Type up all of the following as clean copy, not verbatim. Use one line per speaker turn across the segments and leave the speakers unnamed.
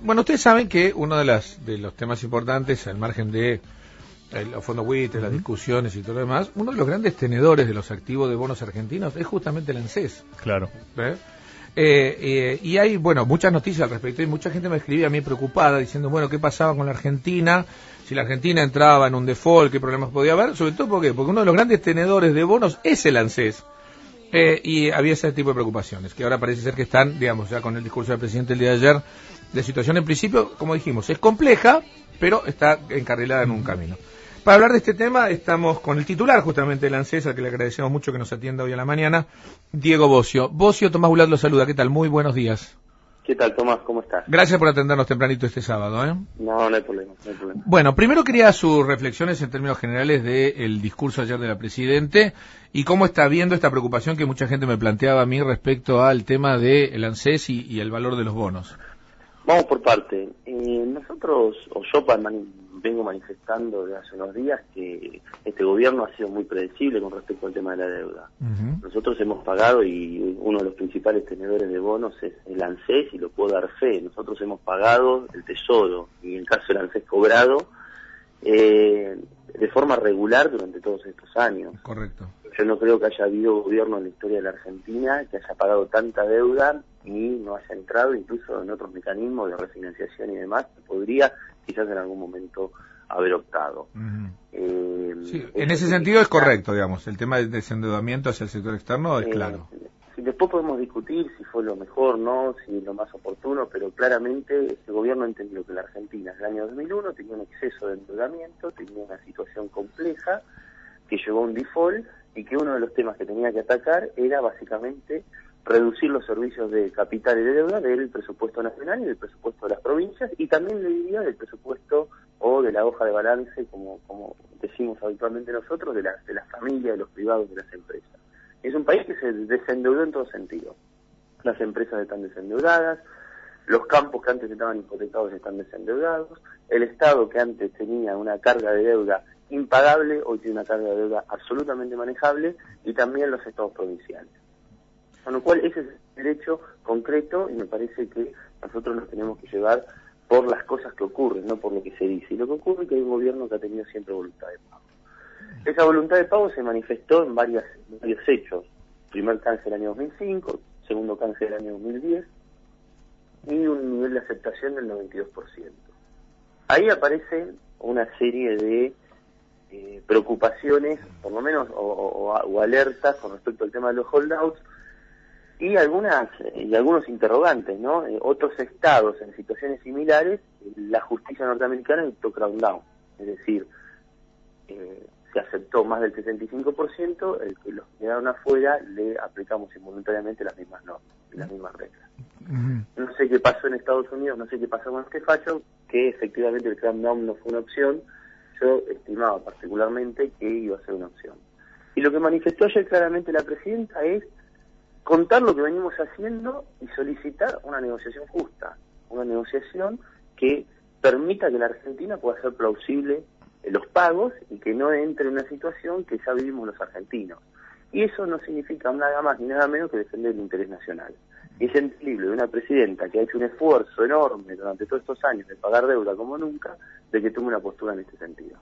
Bueno, ustedes saben que uno de los temas importantes, al margen de los fondos buitres, las discusiones y todo lo demás, uno de los grandes tenedores de los activos de bonos argentinos es justamente el ANSES.
Claro.
Y hay, bueno, muchas noticias al respecto y mucha gente me escribía a mí preocupada diciendo, bueno, ¿qué pasaba con la Argentina? Si la Argentina entraba en un default, ¿qué problemas podía haber? Sobre todo, porque uno de los grandes tenedores de bonos es el ANSES. Y había ese tipo de preocupaciones, que ahora parece ser que están, digamos, ya con el discurso del presidente el día de ayer, de situación en principio, como dijimos, es compleja, pero está encarrilada en un camino. Para hablar de este tema estamos con el titular justamente del ANSES, al que le agradecemos mucho que nos atienda hoy a la mañana, Diego Bocio. Bocio, Tomás Bulat lo saluda, ¿qué tal? Muy buenos días.
¿Qué tal, Tomás? ¿Cómo estás?
Gracias por atendernos tempranito este sábado, ¿eh?
No hay problema, no hay problema.
Bueno, primero quería sus reflexiones en términos generales del discurso ayer de la Presidente y cómo está viendo esta preocupación que mucha gente me planteaba a mí respecto al tema del ANSES y el valor de los bonos.
Vamos por parte. Nosotros, o yo vengo manifestando desde hace unos días que este gobierno ha sido muy predecible con respecto al tema de la deuda. Nosotros hemos pagado, y uno de los principales tenedores de bonos es el ANSES, y lo puedo dar fe. Nosotros hemos pagado el Tesoro, y en el caso del ANSES cobrado, de forma regular durante todos estos años.
Correcto.
Yo no creo que haya habido gobierno en la historia de la Argentina que haya pagado tanta deuda y no haya entrado incluso en otros mecanismos de refinanciación y demás que podría quizás en algún momento haber optado.
Sí, en ese sentido es correcto, digamos, el tema del desendeudamiento hacia el sector externo es claro.
Después podemos discutir si fue lo mejor, no, si es lo más oportuno, pero claramente este gobierno entendió que la Argentina en el año 2001 tenía un exceso de endeudamiento, tenía una situación compleja que llevó a un default y que uno de los temas que tenía que atacar era básicamente reducir los servicios de capital y de deuda del presupuesto nacional y del presupuesto de las provincias, y también le diría del presupuesto o de la hoja de balance, como decimos habitualmente nosotros, de las familias, de los privados, de las empresas. Es un país que se desendeudó en todo sentido. Las empresas están desendeudadas, los campos que antes estaban hipotecados están desendeudados, el Estado que antes tenía una carga de deuda impagable, hoy tiene una carga de deuda absolutamente manejable, y también los estados provinciales. Con lo cual ese es el derecho concreto, y me parece que nosotros nos tenemos que llevar por las cosas que ocurren, no por lo que se dice. Y lo que ocurre es que hay un gobierno que ha tenido siempre voluntad de pago. Esa voluntad de pago se manifestó en varios hechos. Primer canje del año 2005, segundo canje del año 2010, y un nivel de aceptación del 92%. Ahí aparece una serie de preocupaciones, por lo menos, o alertas con respecto al tema de los holdouts, y algunos interrogantes, ¿no? Otros estados en situaciones similares, la justicia norteamericana dictó crackdown, es decir, se aceptó más del 75%, el que los quedaron afuera le aplicamos involuntariamente las mismas normas y las mismas reglas. No sé qué pasó en Estados Unidos, no sé qué pasó con este fallo, que efectivamente el crackdown no fue una opción. Yo estimaba particularmente que iba a ser una opción. Y lo que manifestó ayer claramente la presidenta es contar lo que venimos haciendo y solicitar una negociación justa, una negociación que permita que la Argentina pueda hacer plausible los pagos y que no entre en una situación que ya vivimos los argentinos. Y eso no significa nada más ni nada menos que defender el interés nacional. Y es entendible de una presidenta que ha hecho un esfuerzo enorme durante todos estos años de pagar deuda como nunca, de que tome una postura en este sentido.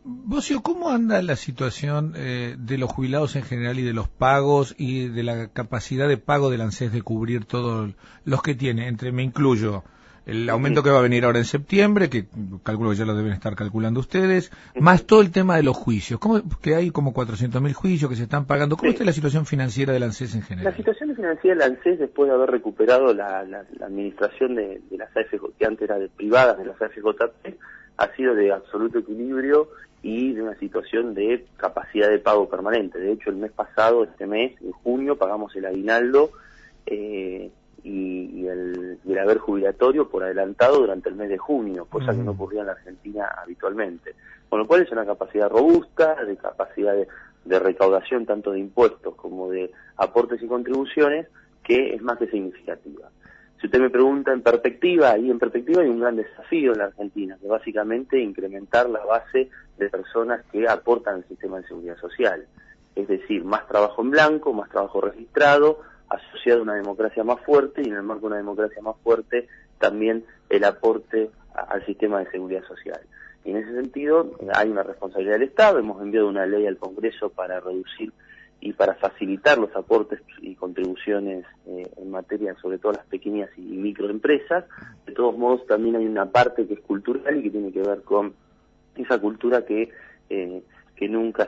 Bocio, ¿cómo anda la situación de los jubilados en general y de los pagos y de la capacidad de pago del ANSES de cubrir todos los que tiene? Me incluyo el aumento que va a venir ahora en septiembre, que calculo que ya lo deben estar calculando ustedes, más todo el tema de los juicios. Que hay como 400.000 juicios que se están pagando. ¿Cómo está la situación financiera del ANSES en general?
La situación financiera del ANSES, después de haber recuperado la administración de las AFJ, que antes era de privadas, de las AFJP, ha sido de absoluto equilibrio y de una situación de capacidad de pago permanente. De hecho, el mes pasado, este mes, en junio, pagamos el aguinaldo y el haber jubilatorio por adelantado durante el mes de junio, cosa que no ocurría en la Argentina habitualmente. Con lo cual es una capacidad robusta, de capacidad de recaudación tanto de impuestos como de aportes y contribuciones, que es más que significativa. Si usted me pregunta en perspectiva, hay un gran desafío en la Argentina, que básicamente incrementar la base de personas que aportan al sistema de seguridad social. Es decir, más trabajo en blanco, más trabajo registrado, asociado a una democracia más fuerte, y en el marco de una democracia más fuerte, también el aporte al sistema de seguridad social. Y en ese sentido hay una responsabilidad del Estado. Hemos enviado una ley al Congreso para reducir y para facilitar los aportes y contribuciones en materia, sobre todo las pequeñas y microempresas. De todos modos, también hay una parte que es cultural y que tiene que ver con esa cultura que nunca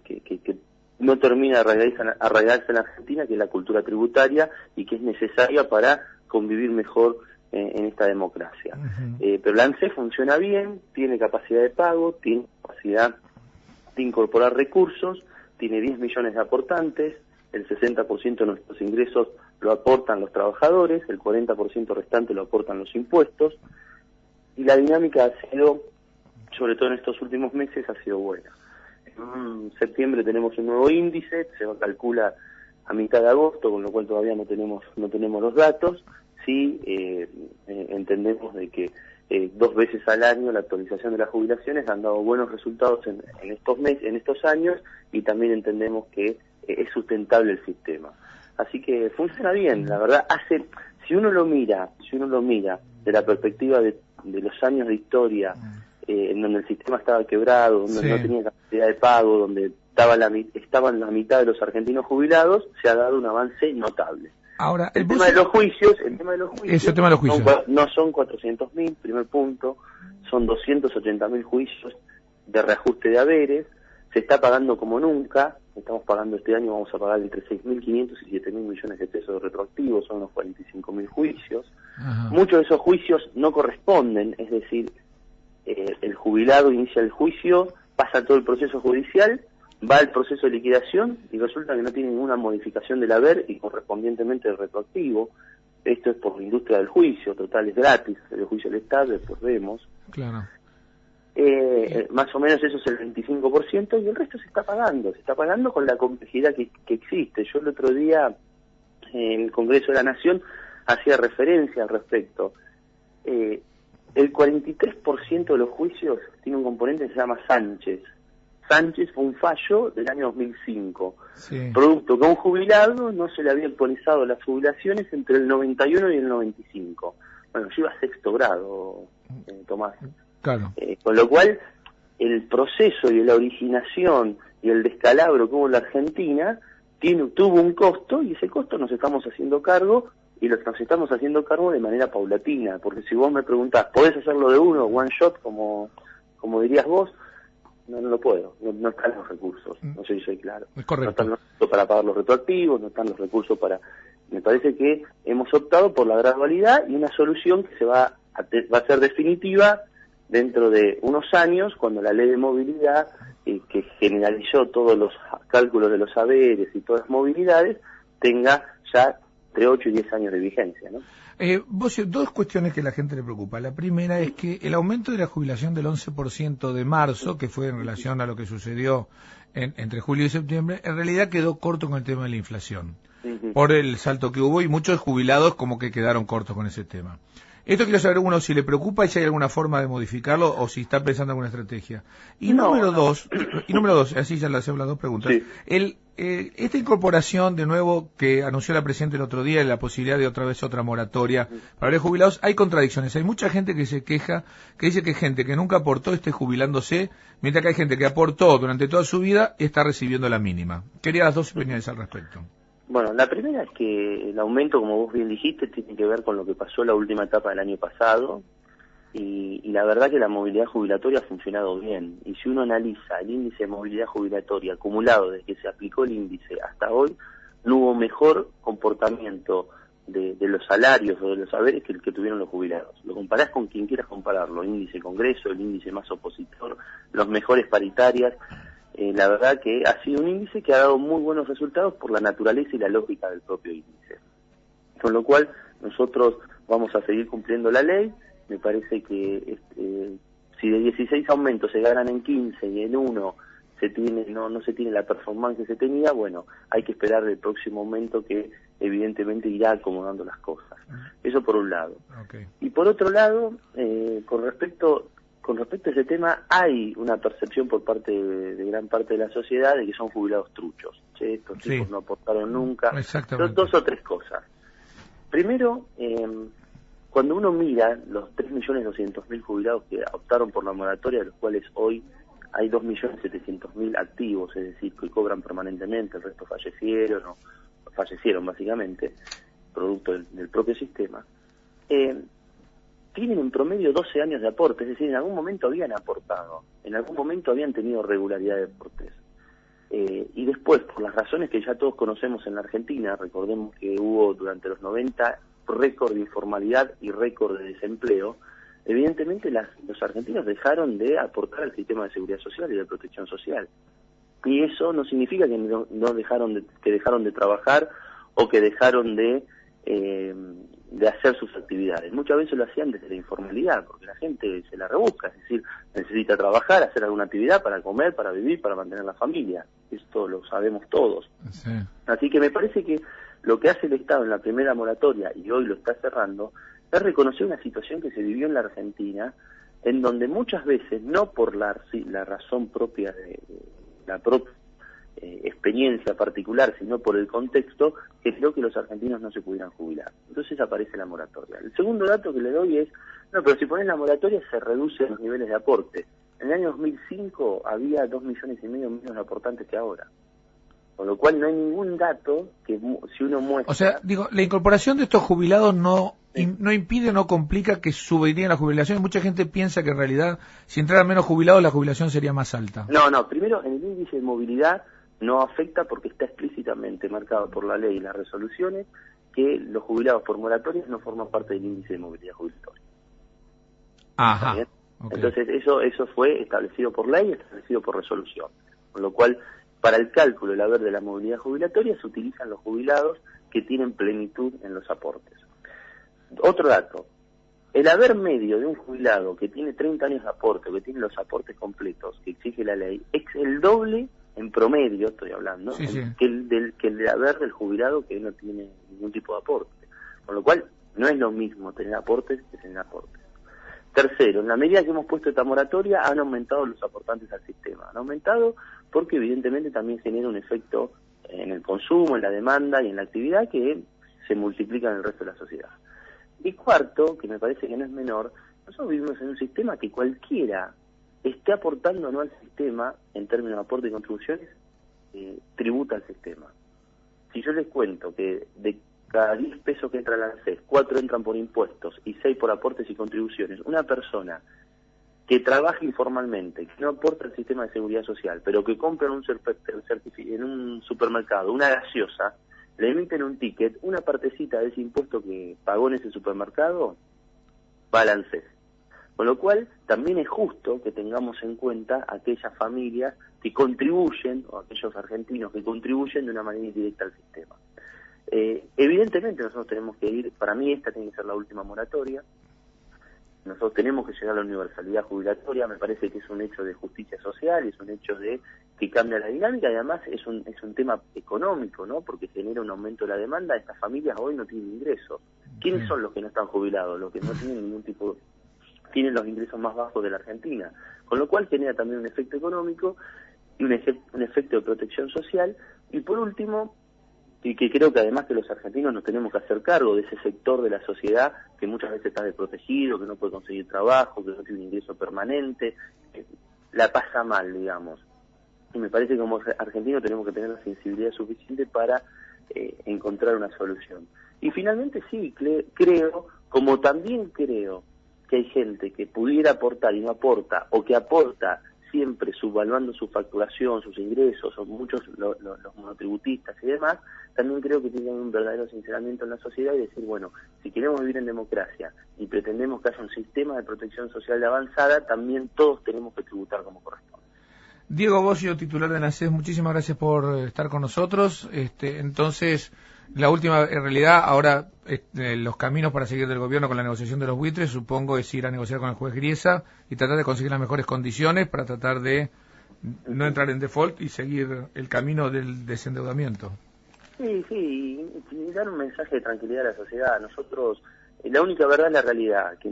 que no termina de arraigarse en la Argentina, que es la cultura tributaria y que es necesaria para convivir mejor en esta democracia. Pero la ANSES funciona bien, tiene capacidad de pago, tiene capacidad de incorporar recursos, tiene 10 millones de aportantes, el 60% de nuestros ingresos lo aportan los trabajadores, el 40% restante lo aportan los impuestos, y la dinámica ha sido, sobre todo en estos últimos meses, ha sido buena. En septiembre tenemos un nuevo índice, se calcula a mitad de agosto, con lo cual todavía no tenemos los datos. Sí, entendemos de que 2 veces al año la actualización de las jubilaciones han dado buenos resultados en estos años, y también entendemos que es sustentable el sistema. Así que funciona bien, la verdad. Si uno lo mira de la perspectiva de los años de historia, en donde el sistema estaba quebrado, donde no tenía capacidad de pago, donde estaban la mitad de los argentinos jubilados, se ha dado un avance notable.
Ahora,
el tema de los juicios
no
son 400.000, primer punto, son 280.000 juicios de reajuste de haberes, se está pagando como nunca, estamos pagando este año, vamos a pagar entre 6.500 y 7.000 millones de pesos de retroactivos, son unos 45.000 juicios. Ajá. Muchos de esos juicios no corresponden, es decir, el jubilado inicia el juicio, pasa todo el proceso judicial, va al proceso de liquidación y resulta que no tiene ninguna modificación del haber y correspondientemente el retroactivo. Esto es por la industria del juicio, total es gratis, el juicio del Estado, después vemos.
Claro.
Más o menos eso es el 25% y el resto se está pagando con la complejidad que existe. Yo el otro día en el Congreso de la Nación hacía referencia al respecto. El 43% de los juicios tiene un componente que se llama Sánchez. Sánchez fue un fallo del año 2005, producto que a un jubilado no se le había actualizado las jubilaciones entre el 91 y el 95. Bueno, yo iba a 6º grado, Tomás.
Claro.
Con lo cual, el proceso y la originación y el descalabro que hubo en la Argentina tuvo un costo, y ese costo nos estamos haciendo cargo, y nos estamos haciendo cargo de manera paulatina, porque si vos me preguntás, ¿podés hacerlo de uno, one shot, como dirías vos? No lo puedo, no están los recursos, no sé si soy claro.
Es correcto.
No están los recursos para pagar los retroactivos, no están los recursos para... Me parece que hemos optado por la gradualidad y una solución que va a ser definitiva dentro de unos años, cuando la ley de movilidad, que generalizó todos los cálculos de los haberes y todas las movilidades, tenga ya entre 8 y 10 años de vigencia, ¿no?
Vos, 2 cuestiones que a la gente le preocupa. La primera es que el aumento de la jubilación del 11% de marzo, que fue en relación a lo que sucedió entre julio y septiembre, en realidad quedó corto con el tema de la inflación, por el salto que hubo, y muchos jubilados como que quedaron cortos con ese tema. Esto quiero saber, uno, si le preocupa y si hay alguna forma de modificarlo o si está pensando en alguna estrategia. Y número dos, así ya le hacemos las 2 preguntas. Sí. Esta incorporación de nuevo que anunció la Presidenta el otro día, la posibilidad de otra vez otra moratoria para los jubilados, hay contradicciones. Hay mucha gente que se queja, que dice que gente que nunca aportó esté jubilándose, mientras que hay gente que aportó durante toda su vida y está recibiendo la mínima. Quería las 2 opiniones al respecto.
Bueno, la primera es que el aumento, como vos bien dijiste, tiene que ver con lo que pasó en la última etapa del año pasado, y la verdad que la movilidad jubilatoria ha funcionado bien. Y si uno analiza el índice de movilidad jubilatoria acumulado desde que se aplicó el índice hasta hoy, no hubo mejor comportamiento de los salarios o de los haberes que el que tuvieron los jubilados. Lo comparás con quien quieras compararlo, el índice Congreso, el índice más opositor, los mejores paritarias. La verdad que ha sido un índice que ha dado muy buenos resultados por la naturaleza y la lógica del propio índice. Con lo cual, nosotros vamos a seguir cumpliendo la ley. Me parece que si de 16 aumentos se ganan en 15 y en 1 no se tiene la performance que se tenía, bueno, hay que esperar el próximo aumento que evidentemente irá acomodando las cosas. Eso por un lado. Okay. Y por otro lado, con respecto a ese tema, hay una percepción por parte de gran parte de la sociedad de que son jubilados truchos. Che, estos tipos no aportaron nunca.
Exactamente.
2 o 3 cosas. Primero, cuando uno mira los 3.200.000 jubilados que optaron por la moratoria, de los cuales hoy hay 2.700.000 activos, es decir, que cobran permanentemente, el resto fallecieron básicamente, producto del propio sistema, tienen en promedio 12 años de aporte, es decir, en algún momento habían aportado, en algún momento habían tenido regularidad de aportes. Y después, por las razones que ya todos conocemos en la Argentina, recordemos que hubo durante los 90 récord de informalidad y récord de desempleo, evidentemente los argentinos dejaron de aportar al sistema de seguridad social y de protección social. Y eso no significa que dejaron de trabajar o que dejaron de hacer sus actividades. Muchas veces lo hacían desde la informalidad, porque la gente se la rebusca, es decir, necesita trabajar, hacer alguna actividad para comer, para vivir, para mantener la familia. Esto lo sabemos todos. Sí. Así que me parece que lo que hace el Estado en la primera moratoria, y hoy lo está cerrando, es reconocer una situación que se vivió en la Argentina, en donde muchas veces, no por la razón propia de la propia experiencia particular, sino por el contexto, que creo que los argentinos no se pudieran jubilar. Entonces aparece la moratoria. El segundo dato que le doy es, no, pero si pones la moratoria se reducen los niveles de aporte. En el año 2005 había 2,5 millones menos de aportantes que ahora. Con lo cual no hay ningún dato que si uno muestra...
O sea, digo, la incorporación de estos jubilados no impide, no complica que subirían la jubilación. Mucha gente piensa que en realidad, si entraran menos jubilados, la jubilación sería más alta.
No, primero en el índice de movilidad no afecta porque está explícitamente marcado por la ley y las resoluciones que los jubilados por moratorias no forman parte del índice de movilidad jubilatoria.
Ajá.
Okay. Entonces eso fue establecido por ley y establecido por resolución. Con lo cual, para el cálculo del haber de la movilidad jubilatoria se utilizan los jubilados que tienen plenitud en los aportes. Otro dato, el haber medio de un jubilado que tiene 30 años de aporte, que tiene los aportes completos que exige la ley, es el doble en promedio, estoy hablando,
sí.
que el de haber del jubilado que no tiene ningún tipo de aporte. Con lo cual, no es lo mismo tener aportes que tener aportes. Tercero, en la medida que hemos puesto esta moratoria, han aumentado los aportantes al sistema. Han aumentado porque evidentemente también genera un efecto en el consumo, en la demanda y en la actividad que se multiplica en el resto de la sociedad. Y cuarto, que me parece que no es menor, nosotros vivimos en un sistema que cualquiera esté aportando o no al sistema, en términos de aporte y contribuciones, tributa al sistema. Si yo les cuento que de cada 10 pesos que entran al ANSES, 4 entran por impuestos y 6 por aportes y contribuciones, una persona que trabaja informalmente, que no aporta al sistema de seguridad social, pero que compra en un supermercado una gaseosa, le emiten un ticket, una partecita de ese impuesto que pagó en ese supermercado va al ANSES. Con lo cual, también es justo que tengamos en cuenta aquellas familias que contribuyen, o aquellos argentinos que contribuyen de una manera indirecta al sistema. Evidentemente nosotros tenemos que ir, para mí esta tiene que ser la última moratoria, nosotros tenemos que llegar a la universalidad jubilatoria, me parece que es un hecho de justicia social, es un hecho de que cambia la dinámica y además es un tema económico, ¿no? Porque genera un aumento de la demanda, estas familias hoy no tienen ingresos. ¿Quiénes son los que no están jubilados? Los que no tienen ningún tipo tienen los ingresos más bajos de la Argentina, con lo cual genera también un efecto económico y un efecto de protección social. Y por último, y que creo que además que los argentinos nos tenemos que hacer cargo de ese sector de la sociedad que muchas veces está desprotegido, que no puede conseguir trabajo, que no tiene un ingreso permanente, la pasa mal, digamos. Y me parece que como argentinos tenemos que tener la sensibilidad suficiente para encontrar una solución. Y finalmente sí, creo, como también creo que hay gente que pudiera aportar y no aporta, o que aporta siempre subvaluando su facturación, sus ingresos, o muchos los monotributistas y demás, también creo que tienen un verdadero sinceramiento en la sociedad y decir, bueno, si queremos vivir en democracia y pretendemos que haya un sistema de protección social de avanzada, también todos tenemos que tributar como corresponde.
Diego Bossio, titular de ANSES, muchísimas gracias por estar con nosotros. Entonces, la última, en realidad, ahora los caminos para seguir del gobierno con la negociación de los buitres, supongo, es ir a negociar con el juez Griesa y tratar de conseguir las mejores condiciones para tratar de no entrar en default y seguir el camino del desendeudamiento.
Sí, y dar un mensaje de tranquilidad a la sociedad. Nosotros, la única verdad es la realidad, que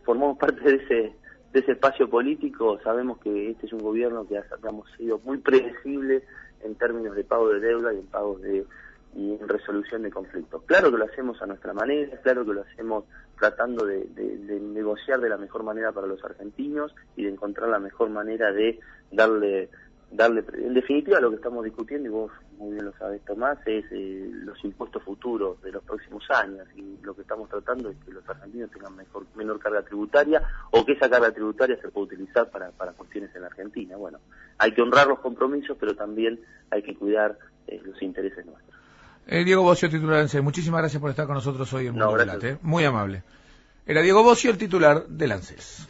formamos parte de ese espacio político, sabemos que este es un gobierno que hemos sido muy predecible en términos de pago de deuda y en pagos de y en resolución de conflictos. Claro que lo hacemos a nuestra manera, claro que lo hacemos tratando de negociar de la mejor manera para los argentinos y de encontrar la mejor manera de darle, en definitiva lo que estamos discutiendo, y vos muy bien lo sabés, Tomás, es los impuestos futuros de los próximos años, y lo que estamos tratando es que los argentinos tengan menor carga tributaria, o que esa carga tributaria se pueda utilizar para cuestiones en la Argentina. Bueno, hay que honrar los compromisos, pero también hay que cuidar los intereses nuestros.
Diego Bossio, titular de ANSES, muchísimas gracias por estar con nosotros hoy en Mundo
Gracias.
Volante, muy amable. Era Diego Bossio, el titular del ANSES.